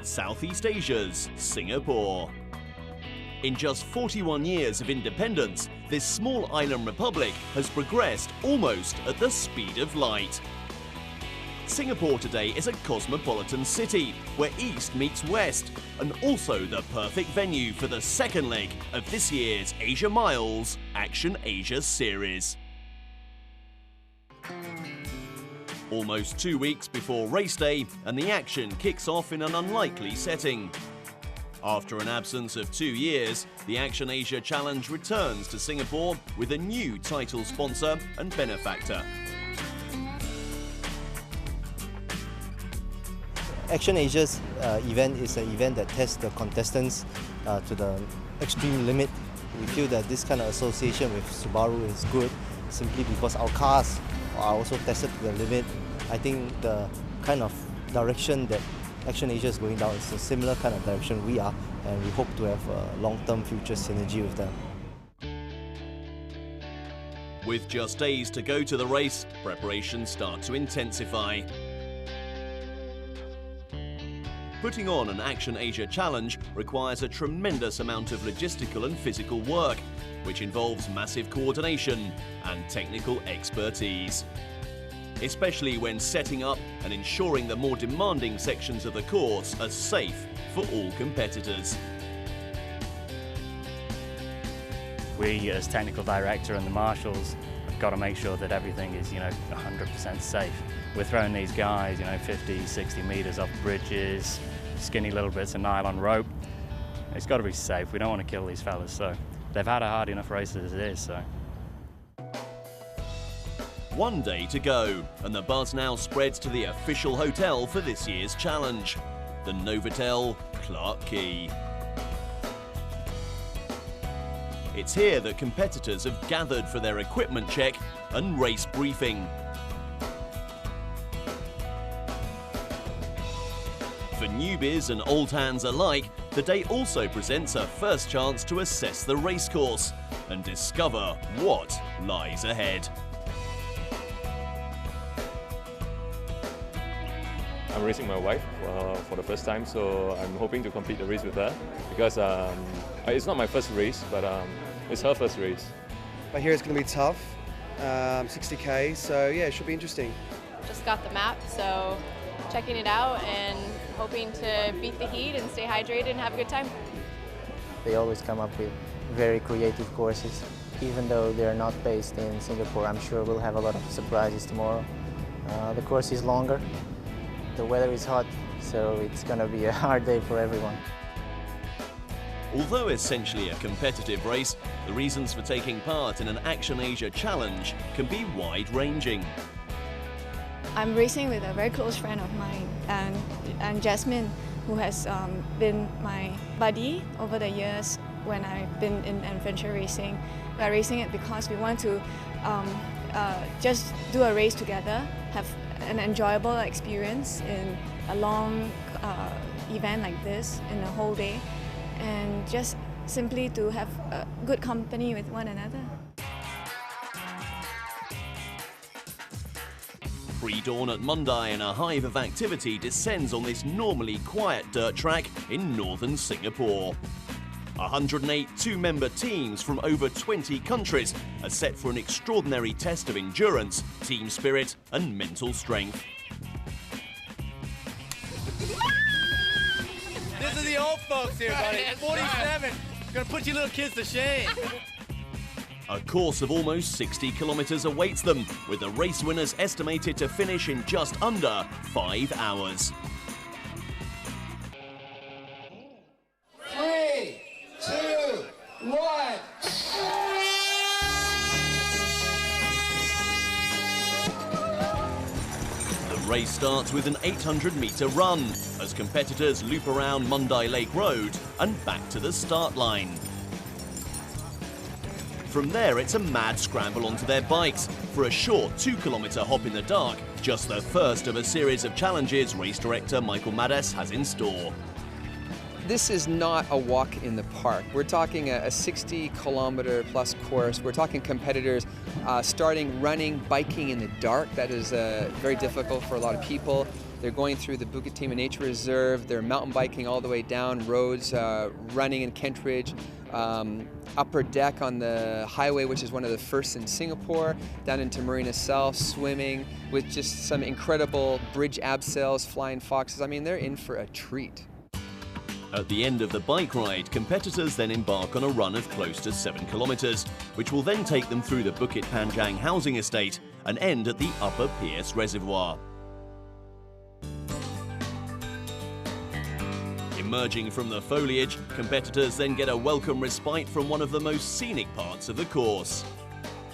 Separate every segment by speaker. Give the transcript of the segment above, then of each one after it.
Speaker 1: Southeast Asia's Singapore. In just 41 years of independence, this small island republic has progressed almost at the speed of light. Singapore today is a cosmopolitan city where East meets West, and also the perfect venue for the second leg of this year's Asia Miles Action Asia series. Almost 2 weeks before race day, and the action kicks off in an unlikely setting. After an absence of 2 years, the Action Asia Challenge returns to Singapore with a new title sponsor and benefactor.
Speaker 2: Action Asia's event is an event that tests the contestants to the extreme limit. We feel that this kind of association with Subaru is good simply because our cars are also tested to the limit. I think the kind of direction that Action Asia is going down is a similar kind of direction we are, and we hope to have a long-term future synergy with them.
Speaker 1: With just days to go to the race, preparations start to intensify. Putting on an Action Asia Challenge requires a tremendous amount of logistical and physical work, which involves massive coordination and technical expertise. Especially when setting up and ensuring the more demanding sections of the course are safe for all competitors.
Speaker 3: We, as technical director and the marshals, have got to make sure that everything is, 100% safe. We're throwing these guys, 50, 60 meters off bridges, skinny little bits of nylon rope. It's got to be safe. We don't want to kill these fellas, so they've had a hard enough race as it is, so.
Speaker 1: 1 day to go, and the buzz now spreads to the official hotel for this year's challenge, the Novotel Clarke Quay. It's here that competitors have gathered for their equipment check and race briefing. For newbies and old hands alike, the day also presents a first chance to assess the racecourse and discover what lies ahead.
Speaker 4: I'm racing my wife for the first time, so I'm hoping to complete the race with her because it's not my first race, but it's her first race.
Speaker 5: I hear it's going to be tough, 60k, so yeah, it should be interesting.
Speaker 6: Just got the map, so checking it out and hoping to beat the heat and stay hydrated and have a good time.
Speaker 2: They always come up with very creative courses. Even though they're not based in Singapore, I'm sure we'll have a lot of surprises tomorrow. The course is longer. The weather is hot, so it's going to be a hard day for everyone.
Speaker 1: Although essentially a competitive race, the reasons for taking part in an Action Asia Challenge can be wide-ranging.
Speaker 7: I'm racing with a very close friend of mine, and Jasmine, who has been my buddy over the years when I've been in adventure racing. We're racing it because we want to just do a race together, have an enjoyable experience in a long event like this in a whole day, and just simply to have a good company with one another.
Speaker 1: Pre-dawn at Monday and a hive of activity descends on this normally quiet dirt track in northern Singapore. 108 two-member teams from over 20 countries are set for an extraordinary test of endurance, team spirit and mental strength.
Speaker 8: This is the old folks here, buddy. 47. Gonna put you little kids to shame.
Speaker 1: A course of almost 60 kilometres awaits them, with the race winners estimated to finish in just under 5 hours.
Speaker 9: 3, 2, 1.
Speaker 1: The race starts with an 800-metre run, as competitors loop around Monday Lake Road and back to the start line. From there, it's a mad scramble onto their bikes for a short 2-kilometre hop in the dark, just the first of a series of challenges race director Michael Maddes has in store.
Speaker 10: This is not a walk in the park. We're talking a 60-kilometer plus course. We're talking competitors starting running, biking in the dark. That is very difficult for a lot of people. They're going through the Bukit Timah Nature Reserve. They're mountain biking all the way down roads, running in Kentridge, upper deck on the highway, which is one of the first in Singapore, down into Marina South, swimming with just some incredible bridge abseils, flying foxes. I mean, they're in for a treat.
Speaker 1: At the end of the bike ride, competitors then embark on a run of close to 7 kilometres, which will then take them through the Bukit Panjang housing estate and end at the Upper Pierce Reservoir. Emerging from the foliage, competitors then get a welcome respite from one of the most scenic parts of the course.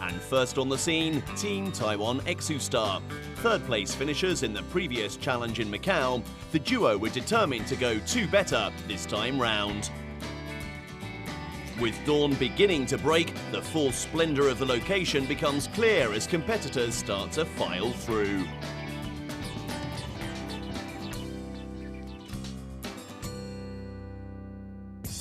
Speaker 1: And first on the scene, Team Taiwan Exustar. Third place finishers in the previous challenge in Macau, the duo were determined to go 2 better this time round. With dawn beginning to break, the full splendour of the location becomes clear as competitors start to file through.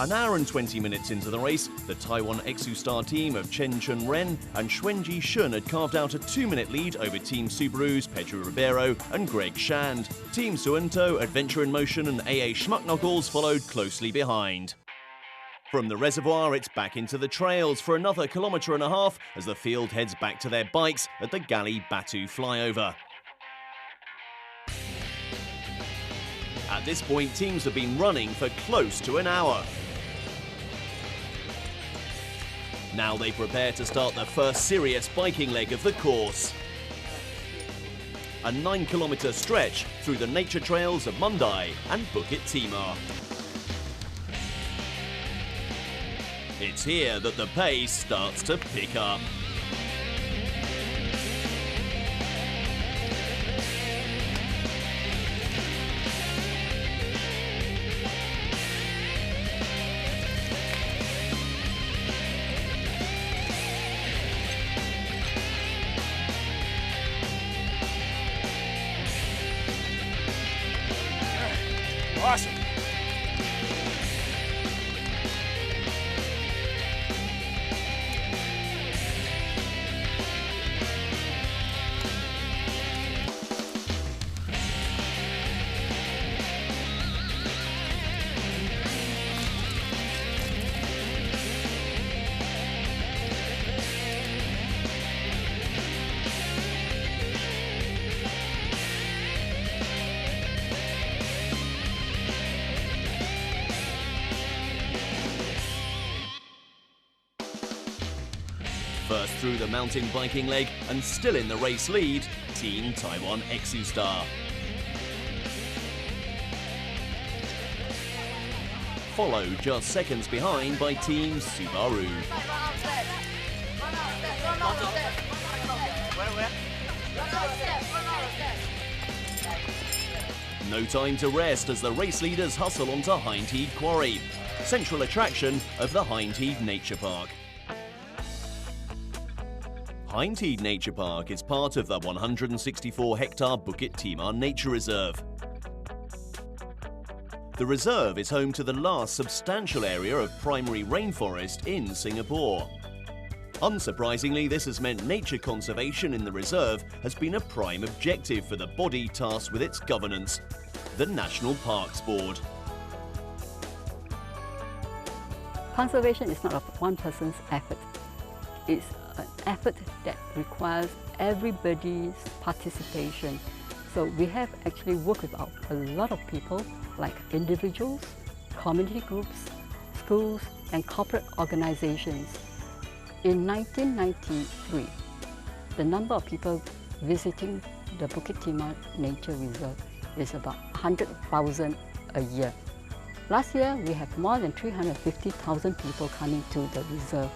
Speaker 1: An hour and 20 minutes into the race, the Taiwan Exustar team of Chen Chun Ren and Xuanji Shun had carved out a 2-minute lead over Team Subaru's Pedro Ribeiro and Greg Shand. Team Suunto, Adventure in Motion and AA Schmucknuckles followed closely behind. From the reservoir, it's back into the trails for another 1.5 kilometres as the field heads back to their bikes at the Gali Batu flyover. At this point, teams have been running for close to an hour. Now they prepare to start the first serious biking leg of the course. A 9-kilometre stretch through the nature trails of Mandai and Bukit Timah. It's here that the pace starts to pick up.
Speaker 8: Awesome.
Speaker 1: First through the mountain biking leg and still in the race lead, Team Taiwan Exustar. Followed just seconds behind by Team Subaru. No time to rest as the race leaders hustle onto Hindhead Quarry, central attraction of the Hindhead Nature Park. Hindhead Nature Park is part of the 164-hectare Bukit Timah Nature Reserve. The reserve is home to the last substantial area of primary rainforest in Singapore. Unsurprisingly, this has meant nature conservation in the reserve has been a prime objective for the body tasked with its governance, the National Parks Board.
Speaker 11: Conservation is not a one person's effort. It's an effort that requires everybody's participation. So we have actually worked with a lot of people, like individuals, community groups, schools, and corporate organizations. In 1993, the number of people visiting the Bukit Timah Nature Reserve is about 100,000 a year. Last year, we have more than 350,000 people coming to the reserve,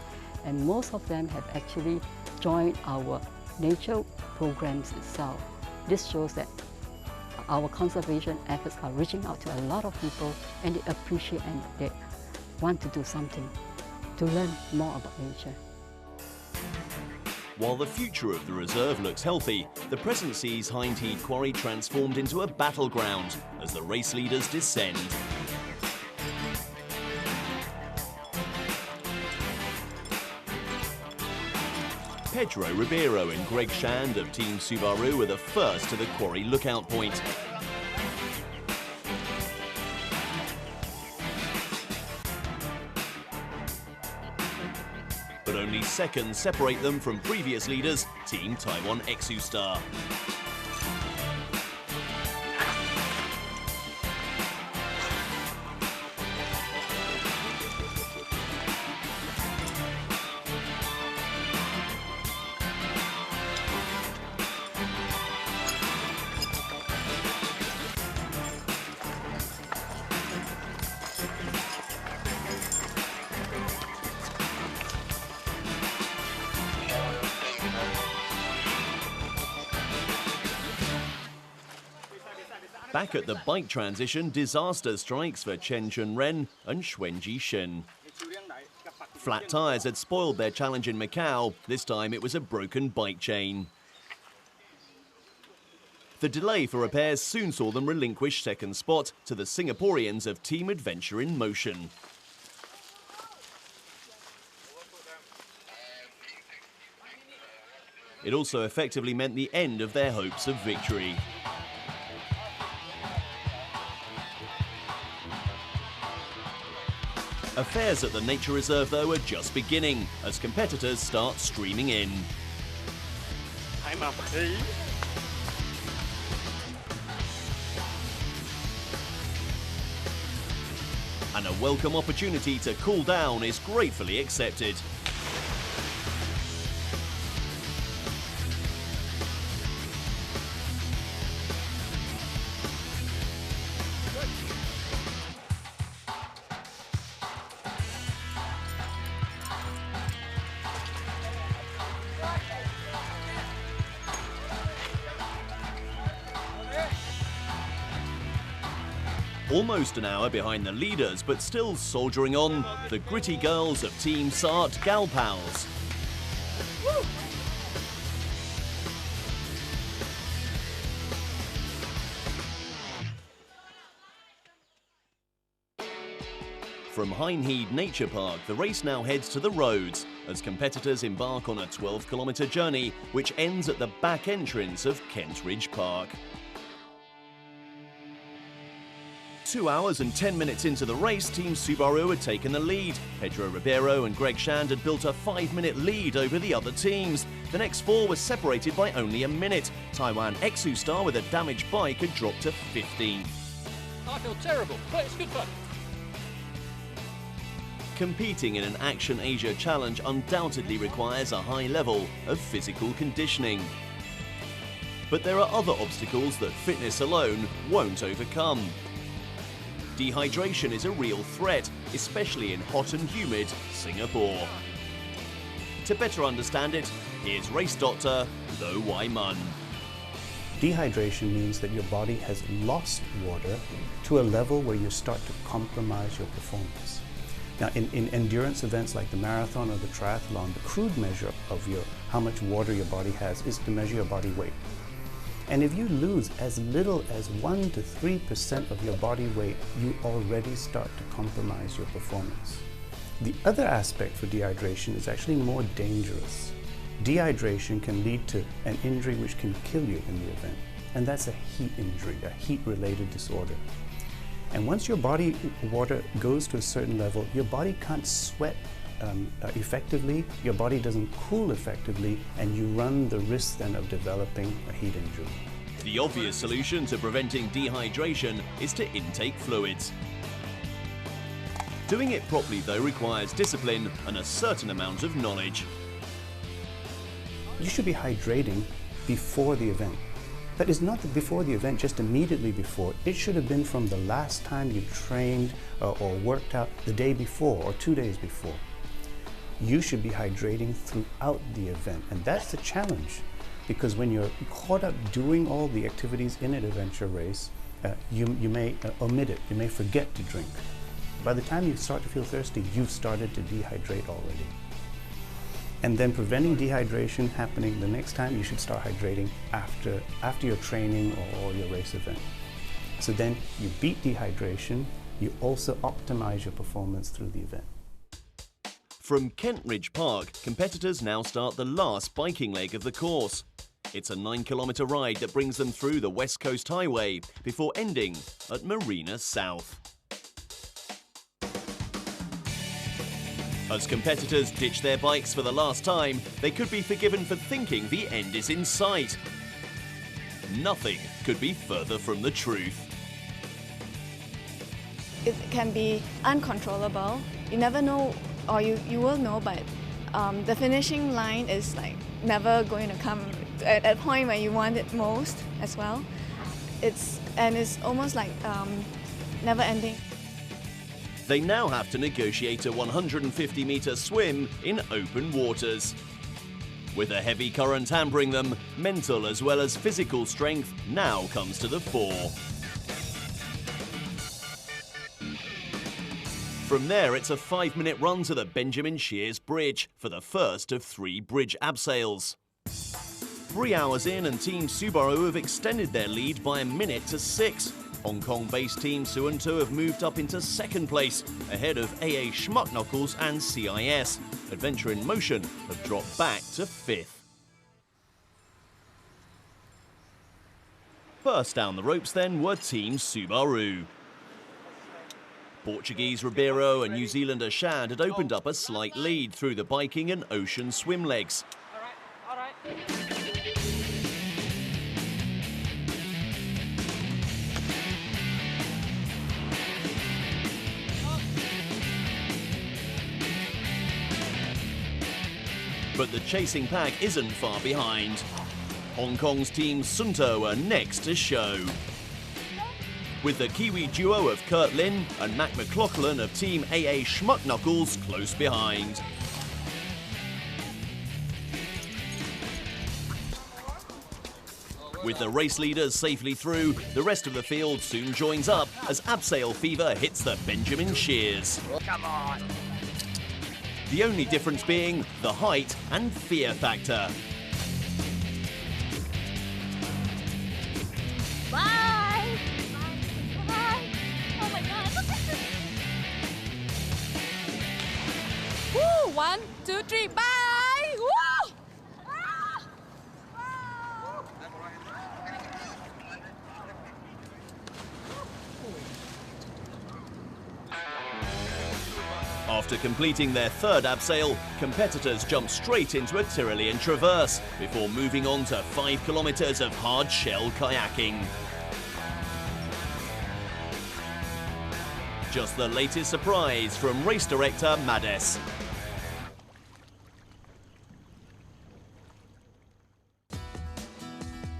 Speaker 11: and most of them have actually joined our nature programs itself. This shows that our conservation efforts are reaching out to a lot of people, and they appreciate and they want to do something to learn more about nature.
Speaker 1: While the future of the reserve looks healthy, the present sees Hindhead Quarry transformed into a battleground as the race leaders descend. Pedro Ribeiro and Greg Shand of Team Subaru were the first to the quarry lookout point. But only seconds separate them from previous leaders, Team Taiwan Exustar. Back at the bike transition, disaster strikes for Chen Chunren and Xuanji Shen. Flat tyres had spoiled their challenge in Macau. This time it was a broken bike chain. The delay for repairs soon saw them relinquish second spot to the Singaporeans of Team Adventure in Motion. It also effectively meant the end of their hopes of victory. Affairs at the nature reserve, though, are just beginning as competitors start streaming in.
Speaker 8: I'm up, please.
Speaker 1: And a welcome opportunity to cool down is gratefully accepted. Almost an hour behind the leaders, but still soldiering on, the gritty girls of Team Sart Galpals. From Hindhead Nature Park, the race now heads to the roads as competitors embark on a 12-kilometre journey which ends at the back entrance of Kent Ridge Park. 2 hours and 10 minutes into the race, Team Subaru had taken the lead. Pedro Ribeiro and Greg Shand had built a 5-minute lead over the other teams. The next four were separated by only a minute. Taiwan Exustar with a damaged bike had dropped to 15th.
Speaker 12: I feel terrible, but it's good fun.
Speaker 1: Competing in an Action Asia challenge undoubtedly requires a high level of physical conditioning. But there are other obstacles that fitness alone won't overcome. Dehydration is a real threat, especially in hot and humid Singapore. To better understand it, here's race doctor Lo Wai Mun.
Speaker 13: Dehydration means that your body has lost water to a level where you start to compromise your performance. Now, in endurance events like the marathon or the triathlon, the crude measure of how much water your body has is to measure your body weight. And if you lose as little as 1 to 3% of your body weight, you already start to compromise your performance. The other aspect for dehydration is actually more dangerous. Dehydration can lead to an injury which can kill you in the event, and that's a heat injury, a heat-related disorder. And once your body water goes to a certain level, your body can't sweat effectively, your body doesn't cool effectively, and you run the risk then of developing a heat injury.
Speaker 1: The obvious solution to preventing dehydration is to intake fluids. Doing it properly, though, requires discipline and a certain amount of knowledge.
Speaker 13: You should be hydrating before the event. That is not before the event, just immediately before. It should have been from the last time you trained or worked out the day before or 2 days before. You should be hydrating throughout the event, and that's the challenge, because when you're caught up doing all the activities in an adventure race, you may omit it, you may forget to drink. By the time you start to feel thirsty, you've started to dehydrate already. And then preventing dehydration happening the next time, you should start hydrating after your training or your race event. So then you beat dehydration, you also optimize your performance through the event.
Speaker 1: From Kentridge Park, competitors now start the last biking leg of the course. It's a 9-kilometre ride that brings them through the West Coast Highway before ending at Marina South. As competitors ditch their bikes for the last time, they could be forgiven for thinking the end is in sight. Nothing could be further from the truth.
Speaker 7: It can be uncontrollable. You never know, or you will know, but the finishing line is like never going to come at a point where you want it most as well. It's almost like never ending.
Speaker 1: They now have to negotiate a 150-metre swim in open waters. With a heavy current hampering them, mental as well as physical strength now comes to the fore. From there, it's a 5-minute run to the Benjamin Shears Bridge for the first of 3 bridge abseils. 3 hours in and Team Subaru have extended their lead by a minute to 6. Hong Kong-based Team Suunto have moved up into 2nd place, ahead of AA Schmucknuckles and CIS. Adventure in Motion have dropped back to 5th. First down the ropes then were Team Subaru. Portuguese Ribeiro and New Zealander Shad had opened up a slight lead through the biking and ocean swim legs.
Speaker 12: All right.
Speaker 1: But the chasing pack isn't far behind. Hong Kong's Team Suunto are next to show, with the Kiwi duo of Kurt Lin and Mac McLaughlin of Team AA Schmucknuckles close behind. With the race leaders safely through, the rest of the field soon joins up as abseil fever hits the Benjamin Shears.
Speaker 12: Come on.
Speaker 1: The only difference being the height and fear factor.
Speaker 14: Bye! Bye! Oh my god!
Speaker 15: Woo! 1, 2, 3, bye! Woo!
Speaker 1: After completing their 3rd abseil, competitors jump straight into a Tyrolean traverse before moving on to 5 kilometres of hard shell kayaking. Just the latest surprise from race director Mades.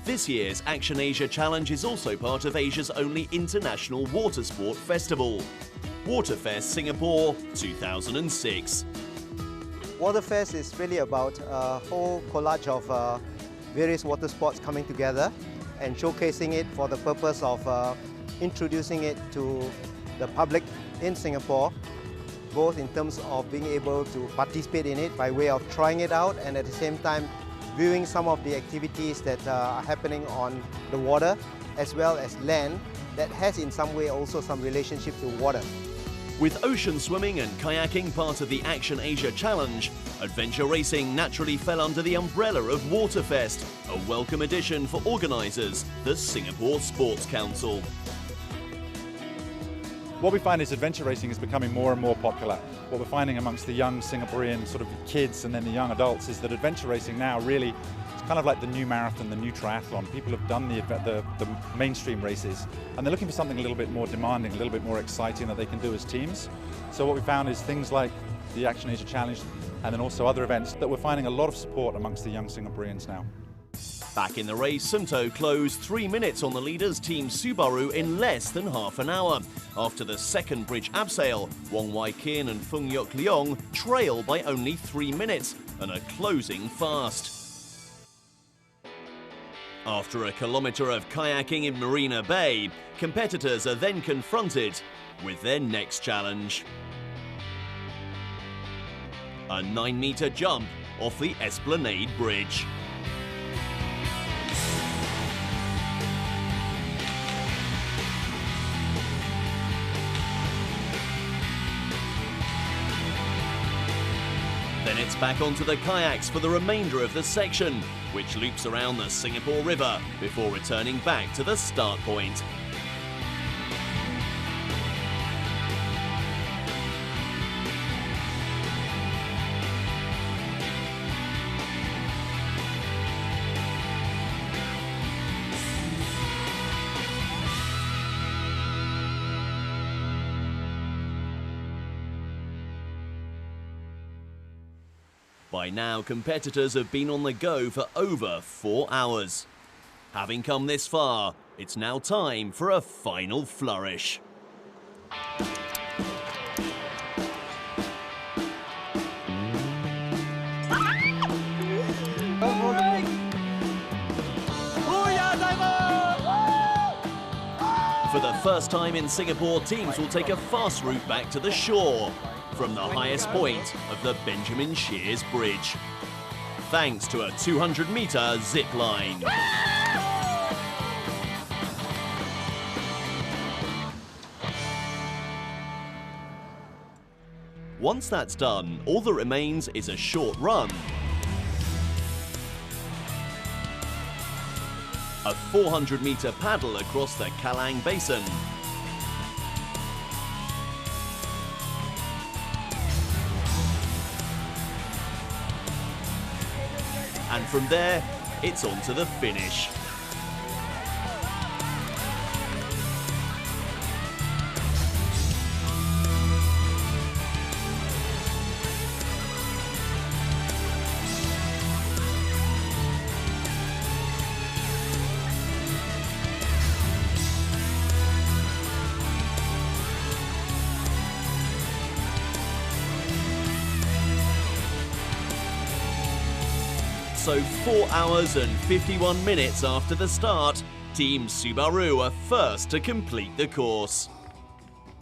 Speaker 1: This year's Action Asia Challenge is also part of Asia's only international water sport festival, Waterfest Singapore 2006.
Speaker 2: Waterfest is really about a whole collage of various water sports coming together and showcasing it for the purpose of introducing it to the public in Singapore, both in terms of being able to participate in it by way of trying it out and at the same time viewing some of the activities that are happening on the water as well as land that has in some way also some relationship to water.
Speaker 1: With ocean swimming and kayaking part of the Action Asia Challenge, adventure racing naturally fell under the umbrella of Waterfest, a welcome addition for organisers, the Singapore Sports Council.
Speaker 16: What we find is adventure racing is becoming more and more popular. What we're finding amongst the young Singaporean sort of kids and then the young adults is that adventure racing now really is kind of like the new marathon, the new triathlon. People have done the mainstream races and they're looking for something a little bit more demanding, a little bit more exciting that they can do as teams. So what we found is things like the Action Asia Challenge and then also other events that we're finding a lot of support amongst the young Singaporeans now.
Speaker 1: Back in the race, Suunto closed 3 minutes on the leaders Team Subaru in less than half an hour. After the 2nd bridge abseil, Wong Wai Kin and Fung Yok Leong trail by only 3 minutes and are closing fast. After a kilometre of kayaking in Marina Bay, competitors are then confronted with their next challenge. A 9-metre jump off the Esplanade Bridge. Then it's back onto the kayaks for the remainder of the section, which loops around the Singapore River before returning back to the start point. By now, competitors have been on the go for over 4 hours. Having come this far, it's now time for a final flourish. For the first time in Singapore, teams will take a fast route back to the shore from the highest point of the Benjamin Shears Bridge, thanks to a 200-metre zip line. Once that's done, all that remains is a short run. A 400-metre paddle across the Kallang Basin. And from there, it's on to the finish. So 4 hours and 51 minutes after the start, Team Subaru are first to complete the course.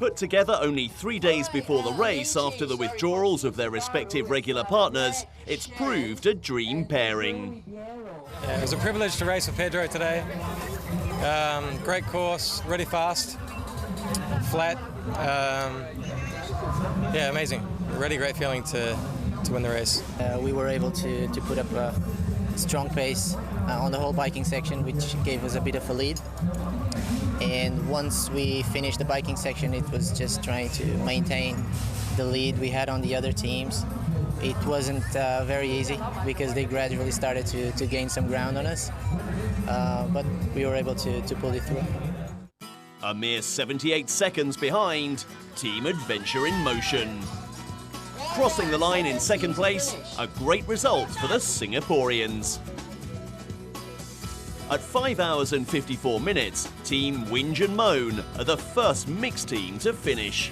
Speaker 1: Put together only 3 days before the race after the withdrawals of their respective regular partners, it's proved a dream pairing.
Speaker 17: Yeah, it was a privilege to race with Pedro today. Great course, really fast, flat. Yeah, amazing. Really great feeling to win the race.
Speaker 18: We were able to put up a strong pace on the whole biking section, which gave us a bit of a lead. And once we finished the biking section, it was just trying to maintain the lead we had on the other teams. It wasn't very easy because they gradually started to gain some ground on us, but we were able to pull it through.
Speaker 1: A mere 78 seconds behind, Team Adventure in Motion. Crossing the line in second place, a great result for the Singaporeans. At 5 hours and 54 minutes, Team Whinge and Moan are the first mixed team to finish.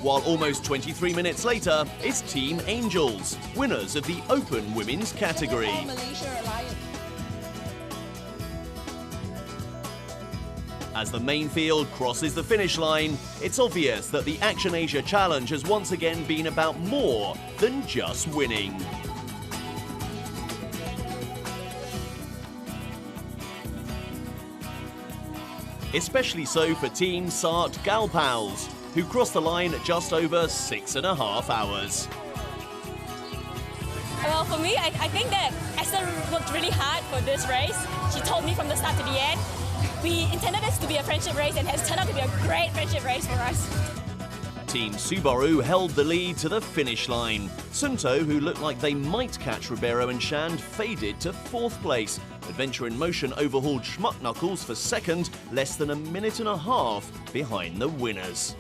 Speaker 1: While almost 23 minutes later, it's Team Angels, winners of the Open Women's category. As the main field crosses the finish line, it's obvious that the Action Asia Challenge has once again been about more than just winning. Especially so for Team Sart Galpals, who crossed the line at just over 6.5 hours.
Speaker 15: Well, for me, I think that Esther worked really hard for this race. She told me from the start to the end. We intended this to be a friendship race and has turned out to be a great friendship race for us.
Speaker 1: Team Subaru held the lead to the finish line. Sunto, who looked like they might catch Ribeiro and Shand, faded to 4th place. Adventure in Motion overhauled Schmuck Knuckles for 2nd, less than a minute and a half behind the winners.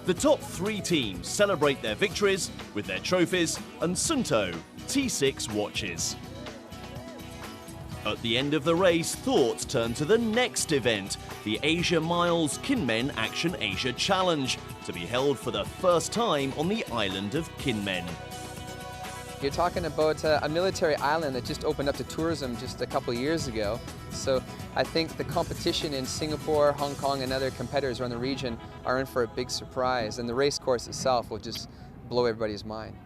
Speaker 1: The top 3 teams celebrate their victories with their trophies and Sunto T6 watches. At the end of the race, thoughts turned to the next event, the Asia Miles Kinmen Action Asia Challenge, to be held for the first time on the island of Kinmen.
Speaker 10: You're talking about a military island that just opened up to tourism just a couple of years ago. So I think the competition in Singapore, Hong Kong, and other competitors around the region are in for a big surprise, and the race course itself will just blow everybody's mind.